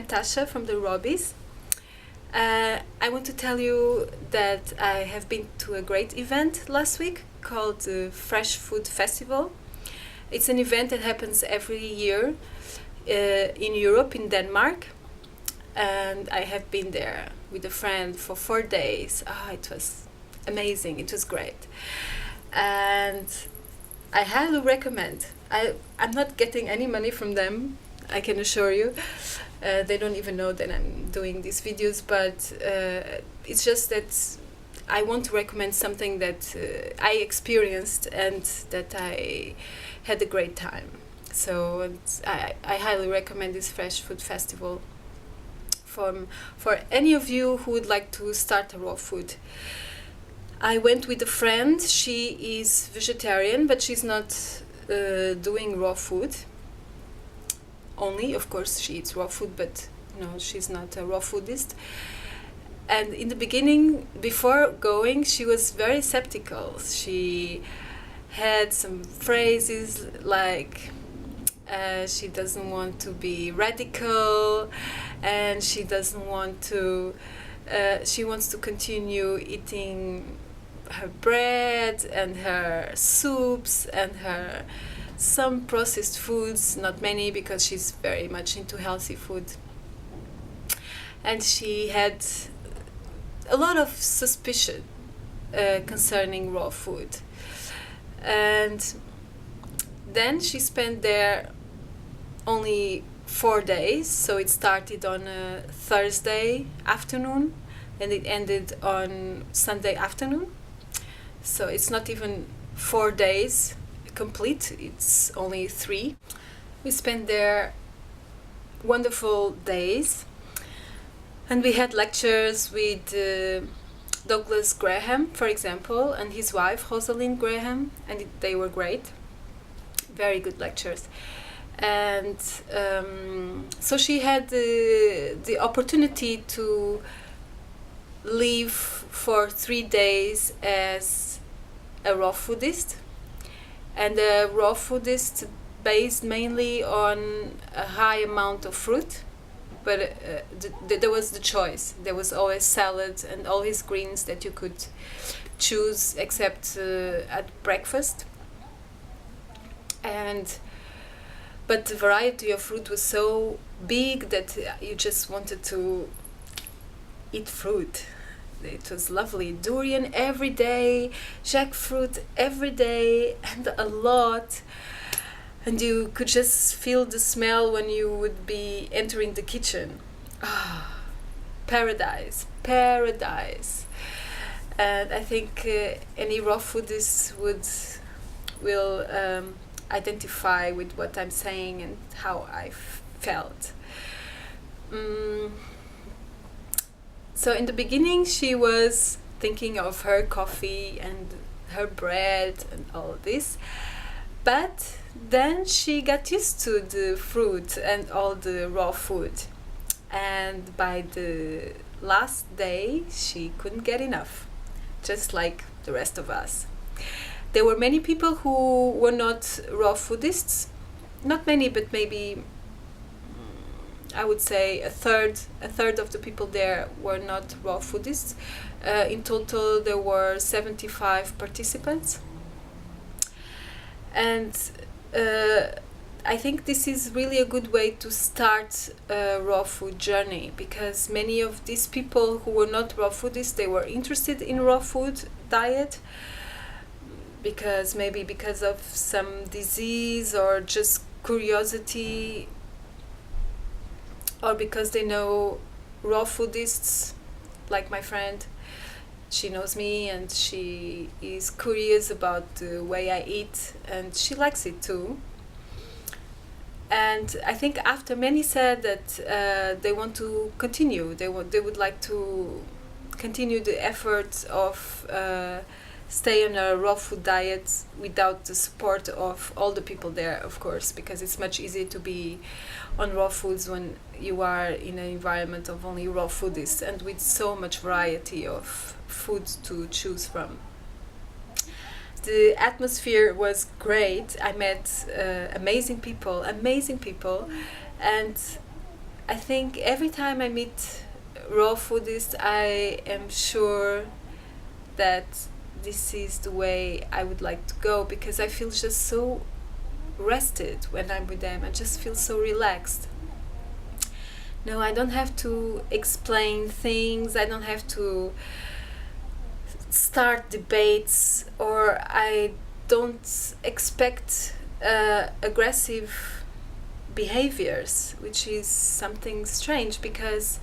Tasha from the Robbies. I want to tell you that I have been to a great event last week called the Fresh Food Festival. It's an event that happens every year in Europe, in Denmark, and I have been there with a friend for 4 days. It was amazing, it was great, and I highly recommend. I'm not getting any money from them, I can assure you. They don't even know that I'm doing these videos, but it's just that I want to recommend something that I experienced and that I had a great time. So I highly recommend this Fresh Food Festival for any of you who would like to start a raw food. I went with a friend. She is vegetarian, but she's not doing raw food. Only, of course, she eats raw food, but no, she's not a raw foodist. And in the beginning, before going, she was very skeptical. She had some phrases like she doesn't want to be radical, and she doesn't want to. She wants to continue eating her bread and her soups and her some processed foods, not many because she's very much into healthy food. And she had a lot of suspicion concerning raw food. And then she spent there only 4 days, so it started on a Thursday afternoon and it ended on Sunday afternoon. So it's not even 4 days complete, it's only 3. We spent there wonderful days, and we had lectures with Douglas Graham, for example, and his wife Rozalind Graham, and they were great, very good lectures. And so she had the opportunity to live for 3 days as a raw foodist, and a raw foodist based mainly on a high amount of fruit, but there was the choice. There was always salad and all his greens that you could choose except at breakfast. But the variety of fruit was so big that you just wanted to eat fruit. It was lovely. Durian every day, jackfruit every day, and a lot. And you could just feel the smell when you would be entering the kitchen. Paradise, paradise. And I think any raw foodist will identify with what I'm saying and how I felt. So in the beginning she was thinking of her coffee and her bread and all this, but then she got used to the fruit and all the raw food, and by the last day she couldn't get enough, just like the rest of us. There were many people who were not raw foodists, not many, but maybe I would say a third of the people there were not raw foodists. In total there were 75 participants, and I think this is really a good way to start a raw food journey, because many of these people who were not raw foodists, they were interested in raw food diet because of some disease or just curiosity, or because they know raw foodists, like my friend. She knows me and she is curious about the way I eat, and she likes it too. And I think after many said that they want to continue, they would like to continue the effort of stay on a raw food diet without the support of all the people there, of course, because it's much easier to be on raw foods when you are in an environment of only raw foodists and with so much variety of foods to choose from. The atmosphere was great. I met amazing people, and I think every time I meet raw foodists, I am sure that this is the way I would like to go, because I feel just so rested when I'm with them. I just feel so relaxed. No, I don't have to explain things. I don't have to start debates, or I don't expect aggressive behaviors, which is something strange, because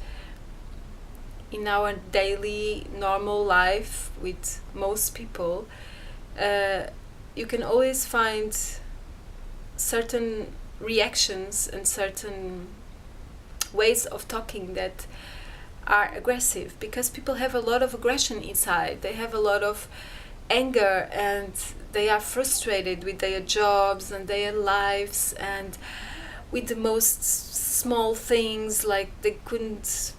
in our daily normal life with most people, you can always find certain reactions and certain ways of talking that are aggressive, because people have a lot of aggression inside. They have a lot of anger, and they are frustrated with their jobs and their lives, and with the most small things, like they couldn't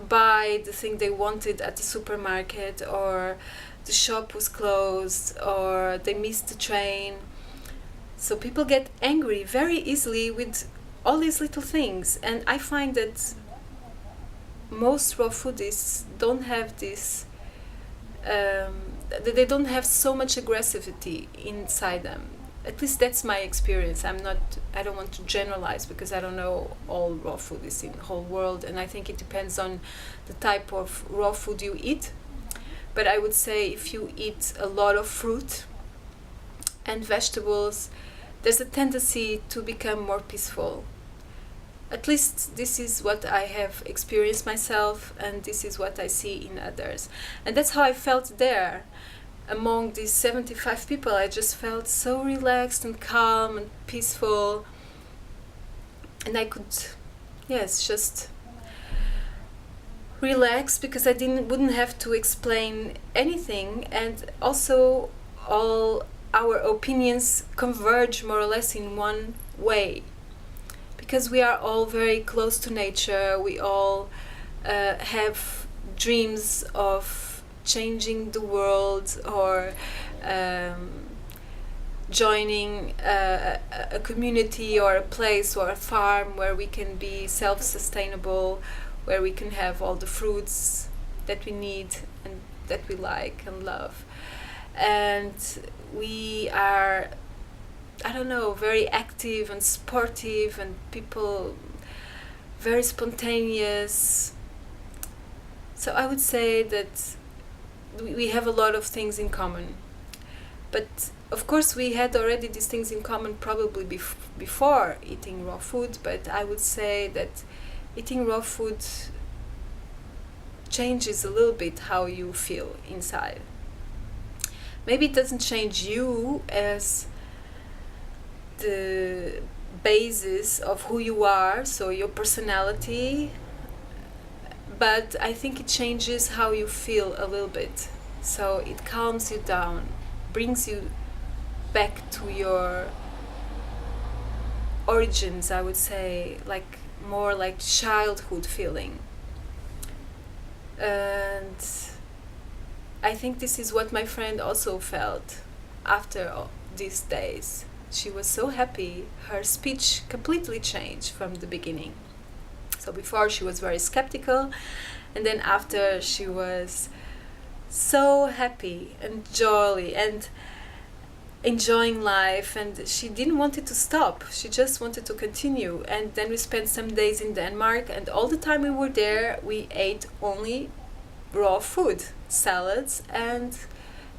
buy the thing they wanted at the supermarket, or the shop was closed, or they missed the train. So people get angry very easily with all these little things, and I find that most raw foodists don't have this, they don't have so much aggressivity inside them. At least that's my experience. I don't want to generalize, because I don't know all raw foodists in the whole world, and I think it depends on the type of raw food you eat. But I would say if you eat a lot of fruit and vegetables, there's a tendency to become more peaceful. At least this is what I have experienced myself, and this is what I see in others. And that's how I felt there. Among these 75 people, I just felt so relaxed and calm and peaceful. And I could, yes, just relax, because I wouldn't have to explain anything. And also all our opinions converge more or less in one way, because we are all very close to nature. We all have dreams of changing the world, or joining a community or a place or a farm where we can be self-sustainable, where we can have all the fruits that we need and that we like and love. And we are, I don't know, very active and sportive, and people very spontaneous. So I would say that we have a lot of things in common. But of course we had already these things in common probably before eating raw food, but I would say that eating raw food changes a little bit how you feel inside. Maybe it doesn't change you as the basis of who you are, so your personality, but I think it changes how you feel a little bit. So it calms you down, brings you back to your origins, I would say, like more like childhood feeling. And I think this is what my friend also felt after all these days. She was so happy. Her speech completely changed from the beginning. So before she was very skeptical, and then after she was so happy and jolly and enjoying life, and she didn't want it to stop. She just wanted to continue. And then we spent some days in Denmark, and all the time we were there, we ate only raw food, salads and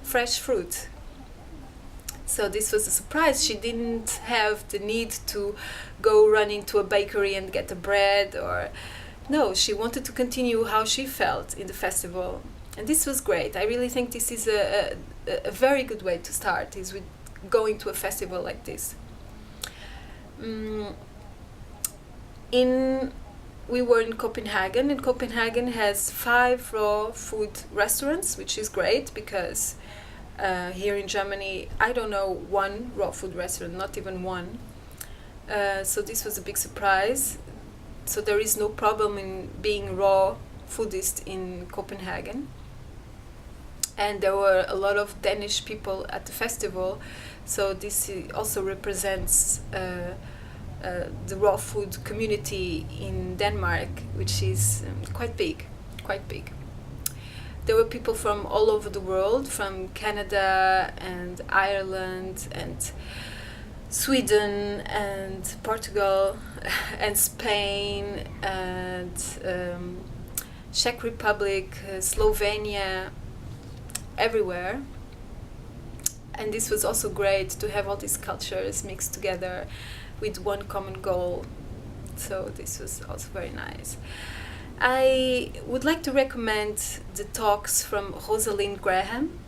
fresh fruit. So this was a surprise. She didn't have the need to go run into a bakery and get a bread, or no, she wanted to continue how she felt in the festival. And this was great. I really think this is a very good way to start, is with going to a festival like this. We were in Copenhagen, and Copenhagen has 5 raw food restaurants, which is great, because here in Germany, I don't know one raw food restaurant, not even one. So this was a big surprise. So there is no problem in being raw foodist in Copenhagen. And there were a lot of Danish people at the festival. So this also represents the raw food community in Denmark, which is quite big, quite big. There were people from all over the world, from Canada and Ireland and Sweden and Portugal and Spain and Czech Republic, Slovenia, everywhere. And this was also great to have all these cultures mixed together with one common goal. So this was also very nice. I would like to recommend the talks from Rozalind Graham.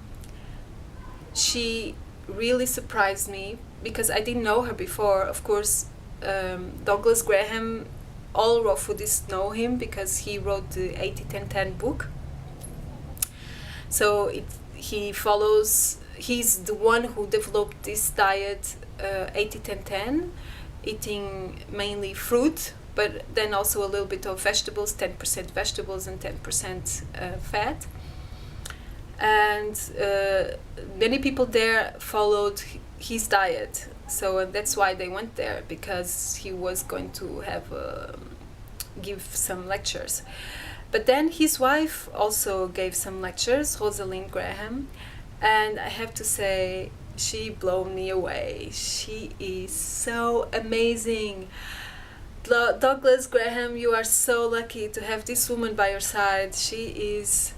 She really surprised me because I didn't know her before. Of course, Douglas Graham, all raw foodists know him because he wrote the 80-10-10 book. So he's the one who developed this diet 80-10-10, eating mainly fruit, but then also a little bit of vegetables, 10% vegetables and 10% fat. And many people there followed his diet, so that's why they went there, because he was going to give some lectures. But then his wife also gave some lectures, Rozalind Graham, and I have to say, she blew me away. She is so amazing. Douglas Graham, you are so lucky to have this woman by your side. She is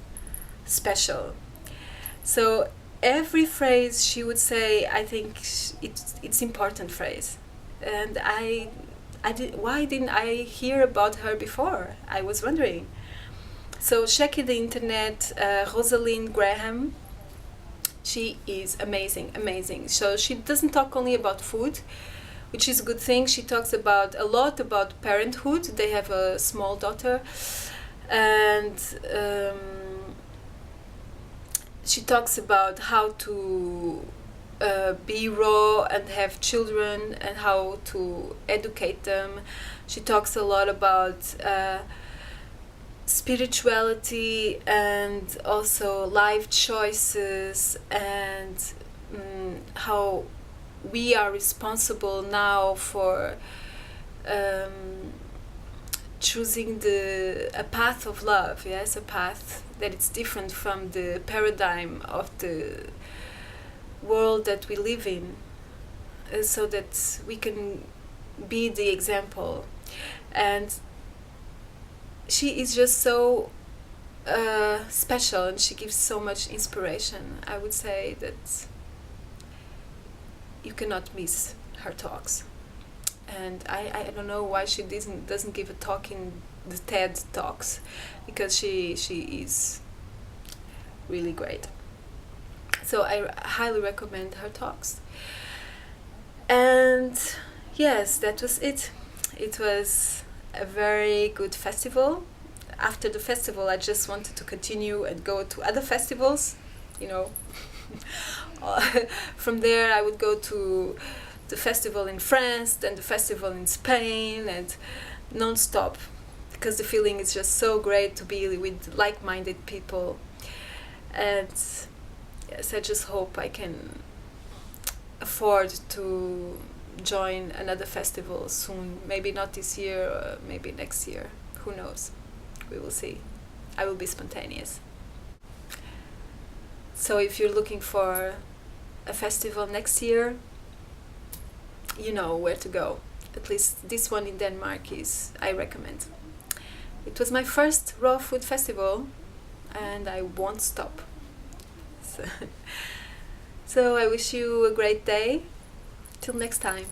special. So every phrase she would say, I think it's important phrase. And why didn't I hear about her before? I was wondering. So check in the internet, Rozalind Graham. She is amazing, amazing. So she doesn't talk only about food, which is a good thing. She talks a lot about parenthood. They have a small daughter, and she talks about how to be raw and have children and how to educate them. She talks a lot about spirituality and also life choices, and how we are responsible now for choosing a path of love. Yes, a path that is different from the paradigm of the world that we live in, so that we can be the example. And she is just so special, and she gives so much inspiration. I would say that you cannot miss her talks. And I don't know why she doesn't give a talk in the TED Talks, because she is really great. So I highly recommend her talks. And yes, that was it. It was a very good festival. After the festival, I just wanted to continue and go to other festivals, you know. From there, I would go to the festival in France, then the festival in Spain, and non-stop, because the feeling is just so great to be with like-minded people. And yes, I just hope I can afford to join another festival soon. Maybe not this year, or maybe next year. Who knows? We will see. I will be spontaneous. So if you're looking for a festival next year, you know where to go. At least this one in Denmark I recommend. It was my first raw food festival, and I won't stop. So I wish you a great day. Till next time.